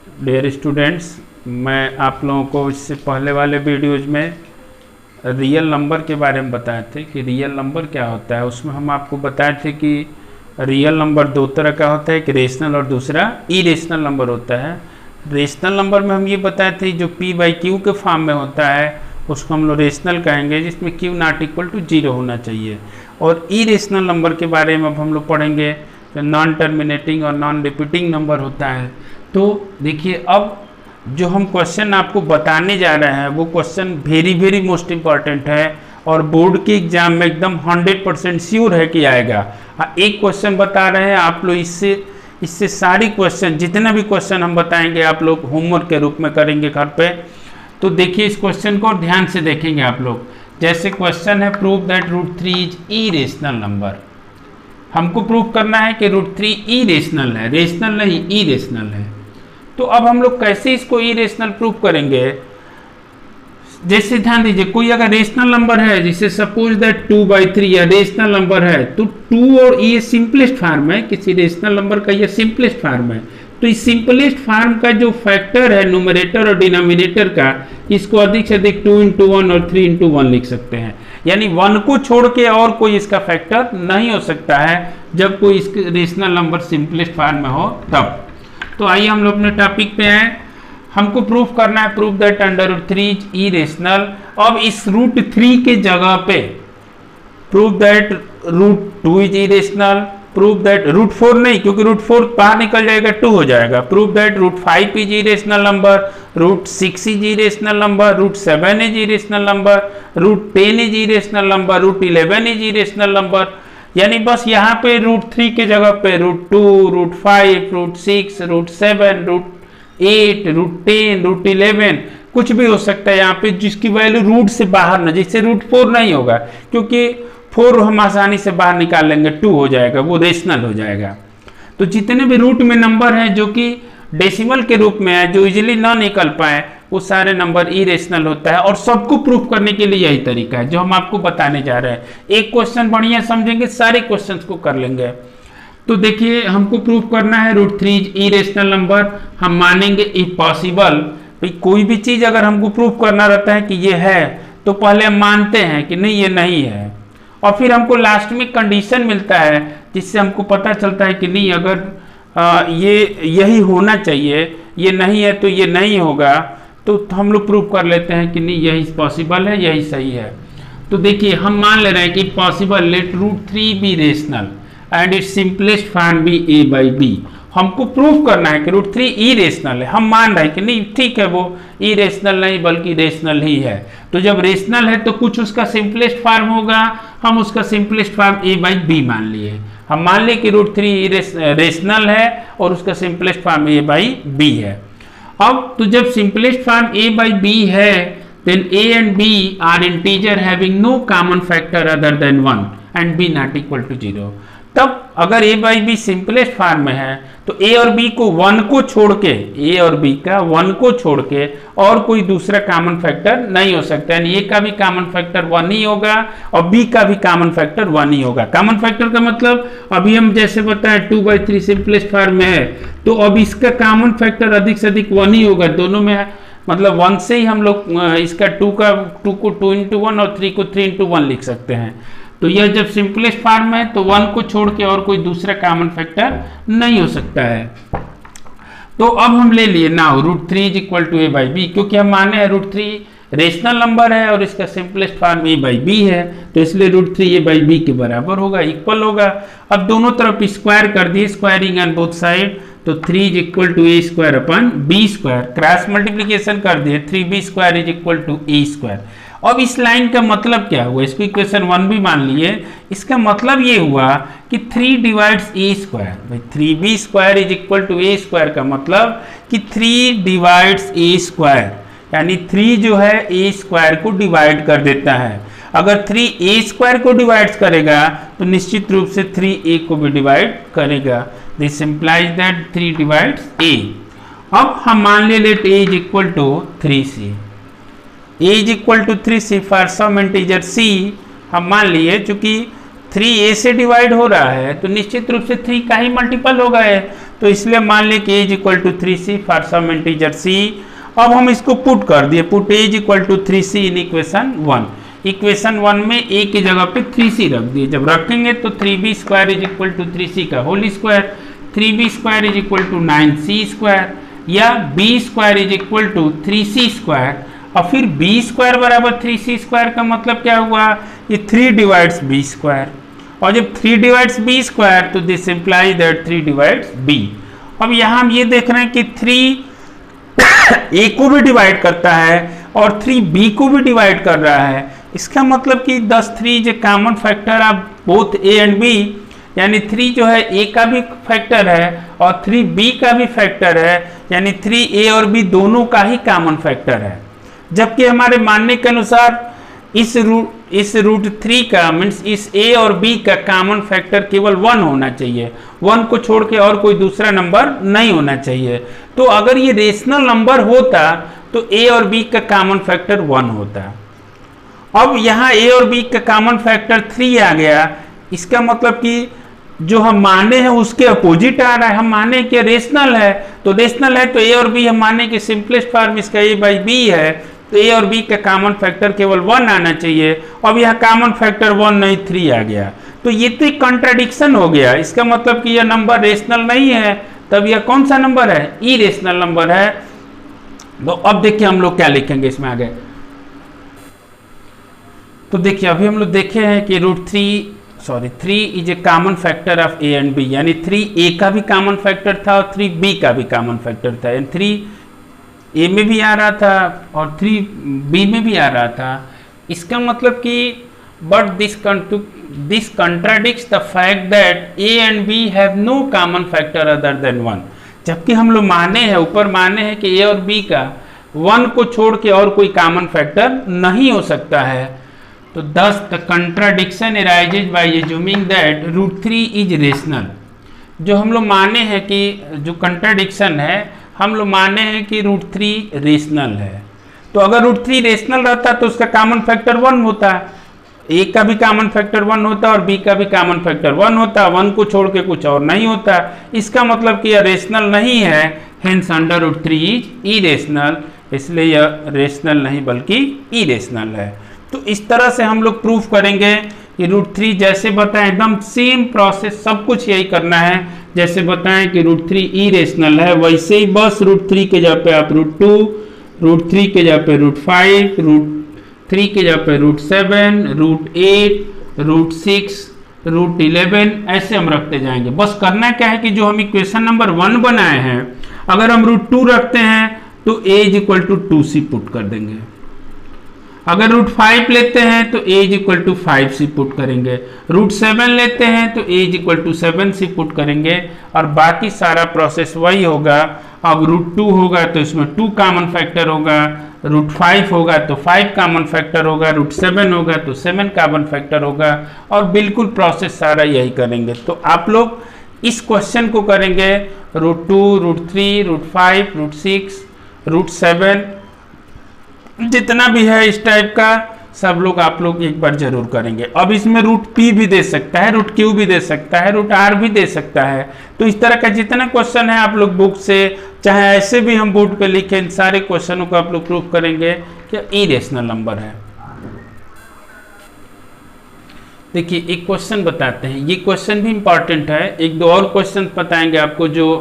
Dear students, मैं आप लोगों को इससे पहले वाले वीडियोज़ में रियल नंबर के बारे में बताए थे कि रियल नंबर क्या होता है। उसमें हम आपको बताए थे कि रियल नंबर दो तरह का होता है, एक रेशनल और दूसरा इरेशनल नंबर होता है। रेशनल नंबर में हम ये बताए थे जो p/q के फॉर्म में होता है उसको हम लोग रेशनल कहेंगे, जिसमें q नॉट इक्वल टू 0 होना चाहिए। और इरेशनल नंबर के बारे में अब हम लोग पढ़ेंगे तो नॉन टर्मिनेटिंग और नॉन रिपीटिंग नंबर होता है। तो देखिए, अब जो हम क्वेश्चन आपको बताने जा रहे हैं वो क्वेश्चन वेरी मोस्ट इम्पॉर्टेंट है और बोर्ड के एग्जाम में एकदम 100% श्योर है कि आएगा। एक क्वेश्चन बता रहे हैं आप लोग, इससे सारी क्वेश्चन, जितना भी क्वेश्चन हम बताएंगे आप लोग होमवर्क के रूप में करेंगे घर पे। तो देखिए इस क्वेश्चन को ध्यान से देखेंगे आप लोग। जैसे क्वेश्चन है prove that √3 is irrational number. हमको प्रूव करना है कि √3 इरेशनल है, रेशनल नहीं इरेशनल है। तो अब हम लोग कैसे इसको इरेशनल प्रूव करेंगे? जैसे ध्यान दीजिए, कोई अगर रेशनल नंबर है, जैसे सपोज दैट 2/3 या रेशनल नंबर है, तो 2 और ये सिंपलेस्ट फॉर्म है, किसी रेशनल नंबर का ये सिंपलेस्ट फॉर्म है। तो इस सिंपलेस्ट फॉर्म का जो फैक्टर है न्यूमरेटर और डिनोमिनेटर का, इसको अधिक से अधिक 2 × 1 और 3 × 1 लिख सकते हैं। यानी 1 को छोड़ के और कोई इसका फैक्टर नहीं हो सकता है जब कोई इस रेशनल नंबर सिंपलेस्ट फॉर्म में हो तब। तो आइए हम लोग अपने टॉपिक पे आए। हमको प्रूफ करना है प्रूफ दैट √3 इज इरेशनल। अब इस √3 के जगह पे proof that √2 is irrational, proof that √4 नहीं, क्योंकि √4 बाहर निकल जाएगा 2 हो जाएगा। Proof that √5 is irrational number, √6 is irrational number, √7 is irrational number, √10 is irrational number, √11 is irrational number. यानी बस यहाँ पे √3 के जगह पे √2, √5, √6, √7, √8, √10, √11 कुछ भी हो सकता है यहाँ पे, जिसकी वैल्यू रूट से बाहर ना, जिससे √4 नहीं होगा, क्योंकि 4 हम आसानी से बाहर निकाल लेंगे, 2 हो जाएगा, वो रेशनल हो जाएगा। तो जितने भी रूट में नंबर हैं जो कि डेसिमल के रूप में है, जो इजीली ना निकल पाए, वो सारे नंबर इरेशनल होता है। और सबको प्रूफ करने के लिए यही तरीका है जो हम आपको बताने जा रहे हैं। एक क्वेश्चन बढ़िया समझेंगे, सारे क्वेश्चंस को कर लेंगे। तो देखिए, हमको प्रूफ करना है √3 इरेशनल नंबर। हम मानेंगे इफ पॉसिबल, भाई कोई भी चीज अगर हमको प्रूफ करना रहता है कि ये है, तो पहले हम मानते हैं कि नहीं ये नहीं है, और फिर हमको लास्ट में कंडीशन मिलता है जिससे हमको पता चलता है कि नहीं, अगर ये यही होना चाहिए, ये नहीं है तो ये नहीं होगा, तो हम लोग प्रूफ कर लेते हैं कि नहीं यही पॉसिबल है, यही सही है। तो देखिए, हम मान ले रहे हैं कि possible let √3 be rational and its simplest form be a/b। हमको प्रूफ करना है कि √3 इरेशनल है। हम मान रहे हैं कि नहीं ठीक है, वो इरेशनल नहीं बल्कि रेशनल ही है। तो जब रेशनल है तो कुछ उसका सिंपलेस्ट फॉर्म होगा, हम उसका सिंपलेस्ट फॉर्म a/b मान लिए। हम मान लिए कि √3 रेशनल है और उसका सिंपलेस्ट फॉर्म a/b है। अब तो जब सिंपलेस्ट फॉर्म a/b है, then a and b are integer having no common factor other than 1 and b not equal to 0। तब अगर a/b सिंपलेस्ट फॉर्म में है तो a और b को 1 को छोड़ के, a और b का 1 को छोड़ के और कोई दूसरा कॉमन फैक्टर नहीं हो सकता। यानी a का भी कॉमन फैक्टर 1 ही होगा और b का भी कॉमन फैक्टर 1 ही होगा। कॉमन फैक्टर का मतलब अभी हम जैसे बताएं 2/3 सिंपलेस्ट फॉर्म में है, तो अब इसका कॉमन फैक्टर अधिक से अधिक 1 ही होगा। दोनों में है, मतलब 1 से ही हम लोग इसका 2 को 2 × 1 और 3 को 3 × 1 लिख सकते हैं। तो यह जब सिंपलेस्ट फॉर्म है तो 1 को छोड़ के और कोई दूसरा कॉमन फैक्टर नहीं हो सकता है। तो अब हम ले लिए now √3 is equal to a/b, क्योंकि हम माने हैं √3 रेशनल नंबर है और इसका सिंपलेस्ट फॉर्म a/b है, तो इसलिए √3 a/b के बराबर होगा, इक्वल होगा। अब दोनों तरफ स्क्वायर कर दिए, स्क्वायरिंग ऑन बोथ साइड, तो 3 is equal to a²/b²। Cross multiplication कर दिए, 3b² is equal to a²। अब इस लाइन का मतलब क्या हुआ, इसको इक्वेशन 1 भी मान लिए। इसका मतलब ये हुआ कि 3 डिवाइड्स a², भाई 3b² is equal to a² का मतलब कि 3 डिवाइड्स a², यानी 3 जो है a² को डिवाइड कर देता है। अगर 3 a² को डिवाइड करेगा तो निश्चित रूप से 3a को भी डिवाइड करेगा। This implies that 3 divides a। अब हम मान ले let a is equal to 3c, a is equal to 3c for some integer c। हम मान लिए चूंकि 3 a से डिवाइड हो रहा है तो निश्चित रूप से 3 का ही मल्टीपल होगा है, तो इसलिए मान लें कि a is equal to 3c for some integer c। अब हम इसको पुट कर दिए, put a is equal to 3c in equation 1। Equation 1 में a की जगह पे 3c रख दिए, जब रखेंगे तो 3b square is equal to 3c का whole square, 3b square is equal to 9c square, या b square is equal to 3c square. और फिर b स्क्वायर बराबर 3c स्क्वायर का मतलब क्या हुआ, ये 3 डिवाइड्स b स्क्वायर, और जब 3 डिवाइड्स b स्क्वायर तो this imply that 3 divides b। अब यहाँ हम ये देख रहे हैं कि 3 a को भी डिवाइड करता है और 3b को भी डिवाइड कर रहा है, इसका मतलब कि 3 जो common factor of both a and b, यानी 3 जो है a का भी फैक्टर है और 3b का भी फैक्टर है, यानी 3a और b दोनों का ही कॉमन फैक्टर है। जबकि हमारे मानने के अनुसार इस रूट 3 का मीन्स इस a और b का कॉमन फैक्टर केवल 1 होना चाहिए, 1 को छोड़ के और कोई दूसरा नंबर नहीं होना चाहिए। तो अगर ये रेशनल नंबर होता तो a और b का कॉमन फैक्टर 1 होता। अब यहाँ a और b का कॉमन फैक्टर 3 आ गया, इसका मतलब कि जो हम माने हैं उसके अपोजिट आ रहा है। हम माने कि रेशनल है, तो रेशनल है तो a और b हम माने कि सिंपलेस्ट फॉर्म इसका a बाई b है, तो a और b का कॉमन फैक्टर केवल 1 आना चाहिए। अब यह कॉमन फैक्टर 1 नहीं 3 आ गया, तो ये तो एक कॉन्ट्राडिक्शन हो गया। इसका मतलब कि यह नंबर रेशनल नहीं है, तब यह कौन सा नंबर है, इरेशनल नंबर है। तो अब देखिए हम लोग क्या लिखेंगे इसमें आगे। तो देखिए अभी हम लोग देखे हैं कि three is a common factor of a and b, यानी 3a का भी कॉमन फैक्टर था और 3b का भी कॉमन फैक्टर था, यानी 3a में भी आ रहा था और 3b में भी आ रहा था। इसका मतलब कि but this contradicts the fact that a and b have no common factor other than 1। जबकि हम लोग माने हैं, ऊपर माने हैं कि a और b का 1 को छोड़ के और कोई कॉमन फैक्टर नहीं हो सकता है। तो thus the contradiction arises by assuming that √3 is rational। जो हम लोग माने हैं कि जो कंट्राडिक्शन है, हम लोग माने हैं कि √3 रेशनल है। तो अगर √3 रेशनल रहता तो उसका कॉमन फैक्टर 1 होता, a का भी कॉमन फैक्टर 1 होता और b का भी कॉमन फैक्टर 1 होता, 1 को छोड़ के कुछ और नहीं होता। इसका मतलब कि यह रेशनल नहीं है, हेंस अंडर √3 इज इरेशनल, इसलिए यह रेशनल नहीं बल्कि इरेशनल है। तो इस तरह से हम लोग प्रूफ करेंगे कि √3 जैसे बताएं, एकदम सेम प्रोसेस, सब कुछ यही करना है। जैसे बताएं कि √3 इरेशनल है, वैसे ही बस √3 के जगह पे आप √2, √3 के जगह पे √5, √3 के जगह पे √7, √8, √6, √11 ऐसे हम रखते जाएंगे। बस करना क्या है कि जो हम इक्वेशन नंबर 1 बनाए हैं, अगर हम √2 रखते हैं तो a is equal to 2c put कर देंगे। अगर √5 लेते हैं तो a is equal to 5c put करेंगे, √7 लेते हैं तो a is equal to 7c put करेंगे, और बाकी सारा प्रोसेस वही होगा। अब √2 होगा तो इसमें 2 कॉमन फैक्टर होगा, √5 होगा तो 5 कॉमन फैक्टर होगा, √7 होगा तो 7 कॉमन फैक्टर होगा, और बिल्कुल प्रोसेस सारा यही करेंगे। तो आप लोग इस क्वेश्चन को करेंगे √2, √3, √5, √6, √7, जितना भी है इस टाइप का सब लोग आप लोग एक बार जरूर करेंगे। अब इसमें √p भी दे सकता है, √q भी दे सकता है, √r भी दे सकता है। तो इस तरह का जितना क्वेश्चन है आप लोग बुक से, चाहे ऐसे भी हम बोर्ड पे लिखें, इन सारे क्वेश्चनों को आप लोग प्रूफ करेंगे कि इरेशनल नंबर है। देखिए एक क्वेश्चन बताते हैं, ये क्वेश्चन भी इंपॉर्टेंट है। एक दो और क्वेश्चन बताएंगे आपको जो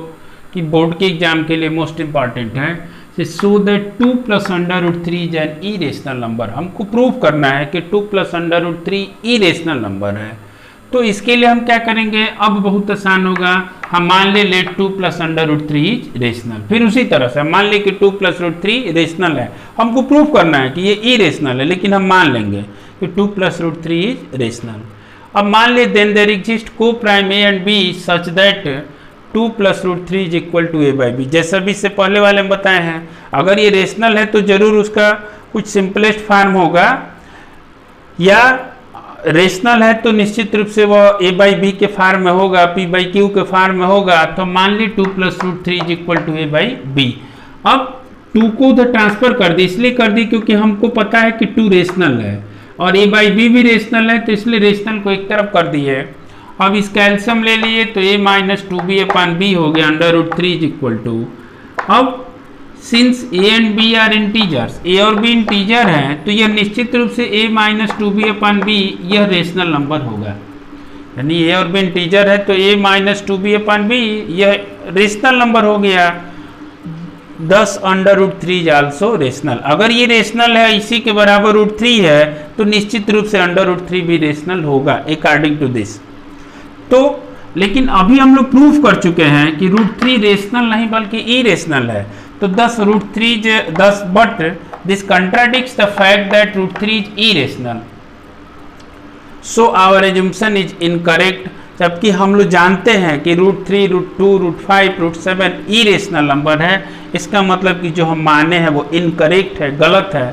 कि बोर्ड के एग्जाम के लिए मोस्ट इंपॉर्टेंट है। So that 2 + √3 is an irrational number. हमको प्रूव करना है कि 2 + √3 इरेशनल नंबर है। तो इसके लिए हम क्या करेंगे, अब बहुत आसान होगा। हम मान ले लेट 2 + √3 इज रेशनल, फिर उसी तरह से हम मान ले कि 2 + √3 रेशनल है। हमको प्रूव करना है कि ये इरेशनल है, लेकिन हम मान लेंगे कि 2 + √3 इज रेशनल। अब मान ले then there exist coprime a and b such that 2 + √3 is equal to a/b। जैसा भी इससे पहले वाले में बताए हैं, अगर ये रेशनल है तो जरूर उसका कुछ सिंपलेस्ट फॉर्म होगा, या रेशनल है तो निश्चित रूप से वो a/b के फॉर्म में होगा, p/q के फॉर्म में होगा। तो मान ली 2 + √3 इज इक्वल टू a/b। अब 2 को उधर ट्रांसफर कर दी, इसलिए कर दी क्योंकि हमको पता है कि 2 रेशनल है। और a बाई बी भी रेशनल है, तो इसलिए रेशनल को एक तरफ कर दिए। अब इसका एलसीएम ले लिए तो a minus two b upon b हो गया under root 3 is equal to. अब since a and b are integers, a और b इंटीजर हैं, तो यह निश्चित रूप से a minus two b upon b यह रेशनल नंबर होगा। यानी a और b इंटीजर है तो a minus two b upon b यह रेशनल नंबर हो गया। 10 under root 3 is also rational. अगर ये रेशनल है, इसी के बराबर रूट 3 है, तो निश्चित रूप से अंडर रूट 3 भी रेशनल होगा अकॉर्डिंग टू दिस। तो लेकिन अभी हम लोग प्रूफ कर चुके हैं कि रूट 3 रेशनल नहीं बल्कि इरेशनल है। तो 10 root 3 10 but this contradicts the fact that root 3 is irrational, so our assumption is incorrect. जबकि हम लोग जानते हैं कि root 3, root 2, root 5, root 7 irrational number है। इसका मतलब कि जो हम माने हैं वो इनकरेक्ट है, गलत है।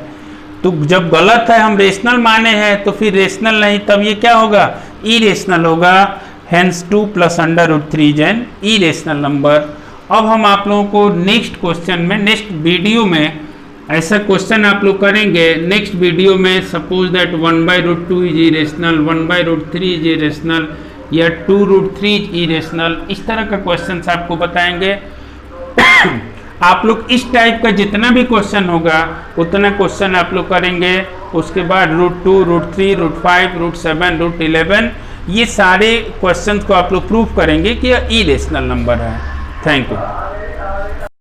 तो जब गलत है, हम रेशनल माने हैं, तो फिर रेशनल नहीं, तब ये क्या होगा, इरेशनल होगा। Hence 2 plus under root 3 is an irrational number. अब हम आप लोगों को नेक्स्ट क्वेश्चन में, नेक्स्ट वीडियो में ऐसा क्वेश्चन आप लोग करेंगे नेक्स्ट वीडियो में। Suppose that 1 by root 2 is irrational, 1 by root 3 is irrational, या 2 रूट 3 इज इरेशनल। इस तरह का क्वेश्चन आपको बताएंगे। आप लोग इस टाइप का जितना भी क्वेश्चन होगा उतना क्वेश्चन आप लोग करेंगे। उसके बाद root 2, root 3, root 5, root 7, root 11, ये सारे क्वेश्चन को आप लोग प्रूफ करेंगे कि यह इरेशनल नंबर है। Thank you.